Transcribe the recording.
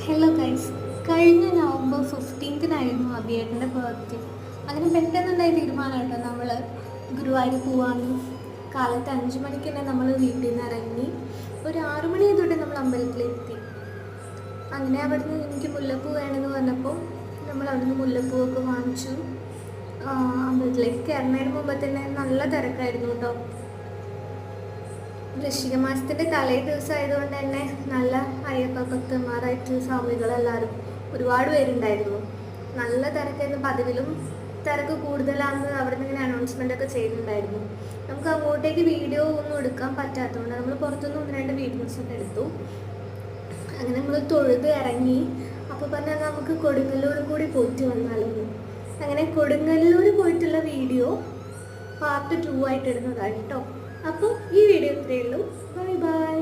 Hello guys, കഴിഞ്ഞ November 15-നായിരുന്നു അഭിയേട്ടൻ്റെ birthday. അങ്ങനെ പെട്ടെന്നുണ്ടായ തീരുമാനം കേട്ടോ, നമ്മൾ ഗുരുവായൂർ പോവാണ്. കാലത്ത് 5 മണിക്ക് തന്നെ നമ്മൾ വീട്ടിൽ നിന്ന് ഇറങ്ങി. ഒരു 6 മണി തൊട്ട് നമ്മൾ അമ്പലത്തിലെത്തി. അങ്ങനെ അവിടുന്ന് എനിക്ക് മുല്ലപ്പൂ വേണമെന്ന് പറഞ്ഞപ്പോൾ നമ്മൾ അവിടുന്ന് മുല്ലപ്പൂവൊക്കെ വാങ്ങിച്ചു. അമ്പലത്തിലേക്ക് കയറുന്നതിന് മുമ്പ് തന്നെ നല്ല തിരക്കായിരുന്നു കേട്ടോ. വൃശ്ചിക മാസത്തിൻ്റെ തലേ ദിവസം ആയതുകൊണ്ട് തന്നെ നല്ല അയ്യപ്പ ഭക്തന്മാരായിട്ട് സ്വാമികളെല്ലാവരും ഒരുപാട് പേരുണ്ടായിരുന്നു. നല്ല തിരക്കായിരുന്നു. പതിവിലും തിരക്ക് കൂടുതലാണെന്ന് അവിടെ നിന്ന് ഇങ്ങനെ അനൗൺസ്മെൻ്റ് ഒക്കെ ചെയ്തിട്ടുണ്ടായിരുന്നു. നമുക്ക് അങ്ങോട്ടേക്ക് വീഡിയോ ഒന്നും എടുക്കാൻ പറ്റാത്തതുകൊണ്ട് നമ്മൾ പുറത്തുനിന്ന് 1-2 വീഡിയോസ് ഒക്കെ എടുത്തു. അങ്ങനെ നമ്മൾ തൊഴുത് ഇറങ്ങി. അപ്പോൾ പറഞ്ഞാൽ നമുക്ക് കൊടുങ്ങല്ലൂർ കൂടി പോയിട്ട് വന്നാലോ. അങ്ങനെ കൊടുങ്ങല്ലൂർ പോയിട്ടുള്ള വീഡിയോ പാർട്ട് 2 ആയിട്ട് ഇടുന്നതാണ് കേട്ടോ. അപ്പോൾ ഈ വീഡിയോ ഇത്രയേ ഉള്ളൂ. Bye bye.